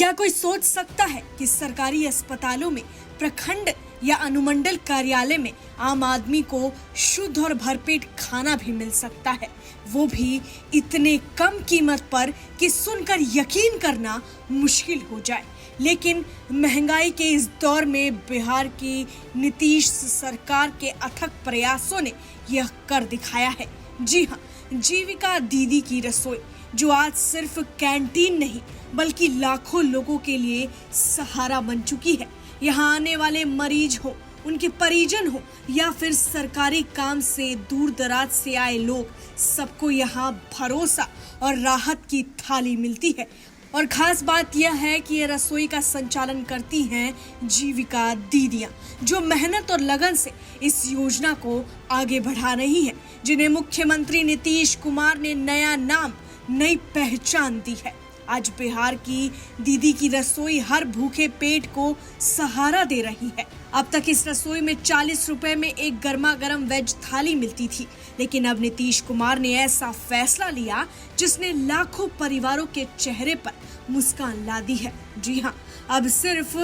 क्या कोई सोच सकता है कि सरकारी अस्पतालों में, प्रखंड या अनुमंडल कार्यालय में आम आदमी को शुद्ध और भरपेट खाना भी मिल सकता है, वो भी इतने कम कीमत पर कि सुनकर यकीन करना मुश्किल हो जाए। लेकिन महंगाई के इस दौर में बिहार की नीतीश सरकार के अथक प्रयासों ने यह कर दिखाया है। जी हाँ, जीविका दीदी की रसोई, जो आज सिर्फ कैंटीन नहीं बल्कि लाखों लोगों के लिए सहारा बन चुकी है। यहाँ आने वाले मरीज हो, उनके परिजन हो या फिर सरकारी काम से दूर दराज से आए लोग, सबको यहाँ भरोसा और राहत की थाली मिलती है। और खास बात यह है कि ये रसोई का संचालन करती हैं जीविका दीदियां, जो मेहनत और लगन से इस योजना को आगे बढ़ा रही हैं, जिन्हें मुख्यमंत्री नीतीश कुमार ने नया नाम, नई पहचान दी है। आज बिहार की दीदी की रसोई हर भूखे पेट को सहारा दे रही है। अब तक इस रसोई में 40 रुपए में एक गर्मा गर्म वेज थाली मिलती थी, लेकिन अब नीतीश कुमार ने ऐसा फैसला लिया जिसने लाखों परिवारों के चेहरे पर मुस्कान ला दी है। जी हाँ, अब सिर्फ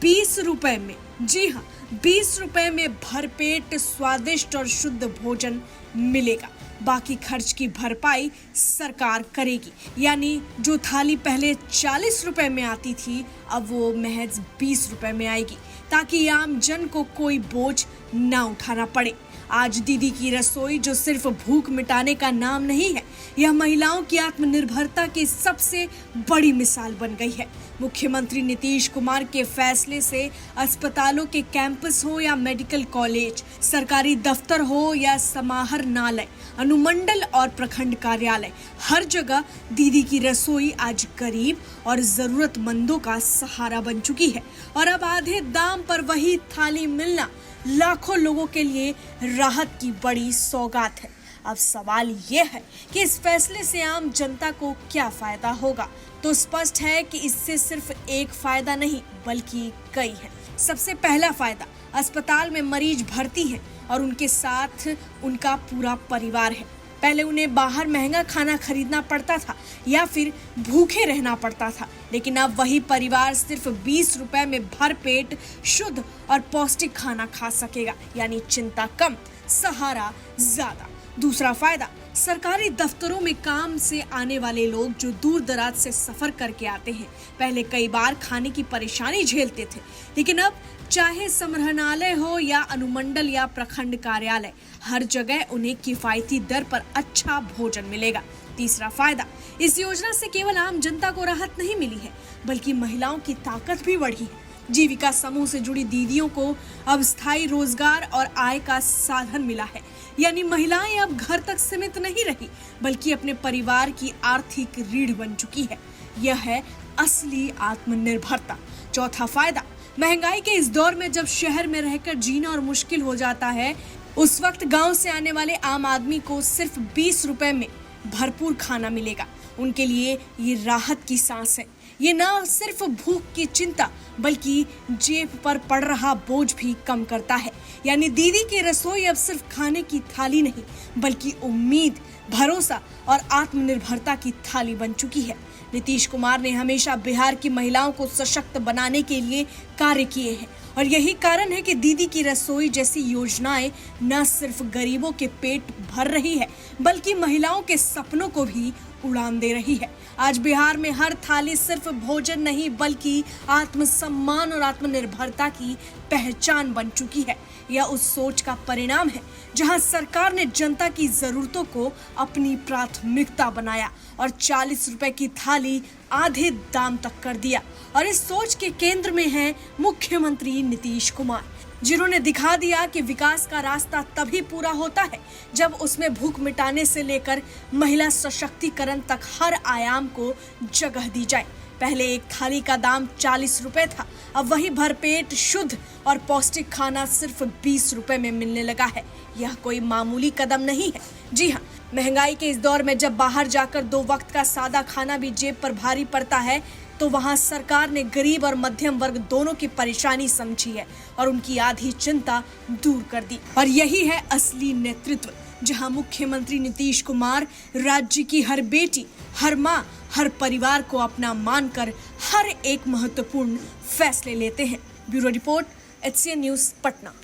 20 रुपए में, जी हाँ, 20 रुपए में भरपेट स्वादिष्ट और शुद्ध भोजन मिलेगा। बाकी खर्च की भरपाई सरकार करेगी। यानी जो थाली पहले 40 रुपए में आती थी, अब वो महज 20 रुपए में आएगी, ताकि आम जन को कोई बोझ ना उठाना पड़े। आज दीदी की रसोई जो सिर्फ भूख मिटाने का नाम नहीं है, यह महिलाओं की आत्मनिर्भरता की सबसे बड़ी मिसाल बन गई है। मुख्यमंत्री नीतीश कुमार के फैसले से अस्पतालों के कैंपस हो या मेडिकल कॉलेज, सरकारी दफ्तर हो या समाहरणालय, अनुमंडल और प्रखंड कार्यालय, हर जगह दीदी की रसोई आज गरीब और जरूरतमंदों का सहारा बन चुकी है। और अब आधे दाम पर वही थाली मिलना लाखों लोगों के लिए राहत की बड़ी सौगात है। अब सवाल ये है कि इस फैसले से आम जनता को क्या फायदा होगा। तो स्पष्ट है कि इससे सिर्फ एक फायदा नहीं बल्कि कई है। सबसे पहला फायदा, अस्पताल में मरीज भर्ती हैं और उनके साथ उनका पूरा परिवार है। पहले उन्हें बाहर महंगा खाना खरीदना पड़ता था या फिर भूखे रहना पड़ता था, लेकिन अब वही परिवार सिर्फ 20 रुपए में भरपेट शुद्ध और पौष्टिक खाना खा सकेगा। यानी चिंता कम, सहारा ज्यादा। दूसरा फायदा, सरकारी दफ्तरों में काम से आने वाले लोग जो दूर दराज से सफर करके आते हैं, पहले कई बार खाने की परेशानी झेलते थे, लेकिन अब चाहे समाहरणालय हो या अनुमंडल या प्रखंड कार्यालय, हर जगह उन्हें किफायती दर पर अच्छा भोजन मिलेगा। तीसरा फायदा, इस योजना से केवल आम जनता को राहत नहीं मिली है बल्कि महिलाओं की ताकत भी बढ़ी है। जीविका समूह से जुड़ी दीदियों को अब स्थायी रोजगार और आय का साधन मिला है। यानी महिलाएं अब घर तक सीमित नहीं रही बल्कि अपने परिवार की आर्थिक रीढ़ बन चुकी है। यह है असली आत्मनिर्भरता। चौथा फायदा, महंगाई के इस दौर में जब शहर में रहकर जीना और मुश्किल हो जाता है, उस वक्त गांव से आने वाले आम आदमी को सिर्फ 20 रुपए में भरपूर खाना मिलेगा। उनके लिए ये राहत की सांस है। ये न सिर्फ भूख की चिंता बल्कि जेब पर पड़ रहा बोझ भी कम करता है। यानी दीदी की रसोई अब सिर्फ खाने की थाली नहीं बल्कि उम्मीद, भरोसा और आत्मनिर्भरता की थाली बन चुकी है। नीतीश कुमार ने हमेशा बिहार की महिलाओं को सशक्त बनाने के लिए कार्य किए हैं और यही कारण है कि दीदी की रसोई जैसी योजनाएं न सिर्फ गरीबों के पेट भर रही है बल्कि महिलाओं के सपनों को भी उड़ान दे रही है। आज बिहार में हर थाली सिर्फ भोजन नहीं बल्कि आत्मसम्मान और आत्मनिर्भरता की पहचान बन चुकी है। यह उस सोच का परिणाम है जहां सरकार ने जनता की जरूरतों को अपनी प्राथमिकता बनाया और 40 रुपए की थाली आधे दाम तक कर दिया। और इस सोच के केंद्र में है मुख्यमंत्री नीतीश कुमार, जिन्होंने दिखा दिया कि विकास का रास्ता तभी पूरा होता है जब उसमें भूख मिटाने से लेकर महिला सशक्तिकरण तक हर आयाम को जगह दी जाए। पहले एक थाली का दाम 40 रुपए था, अब वही भरपेट शुद्ध और पौष्टिक खाना सिर्फ 20 रुपए में मिलने लगा है। यह कोई मामूली कदम नहीं है। जी हाँ, महंगाई के इस दौर में जब बाहर जाकर 2 वक्त का सादा खाना भी जेब पर भारी पड़ता है, तो वहां सरकार ने गरीब और मध्यम वर्ग दोनों की परेशानी समझी है और उनकी आधी चिंता दूर कर दी। और यही है असली नेतृत्व, जहां मुख्यमंत्री नीतीश कुमार राज्य की हर बेटी, हर माँ हर परिवार को अपना मानकर हर एक महत्वपूर्ण फैसले लेते हैं। Bureau report, HCN news, Patna.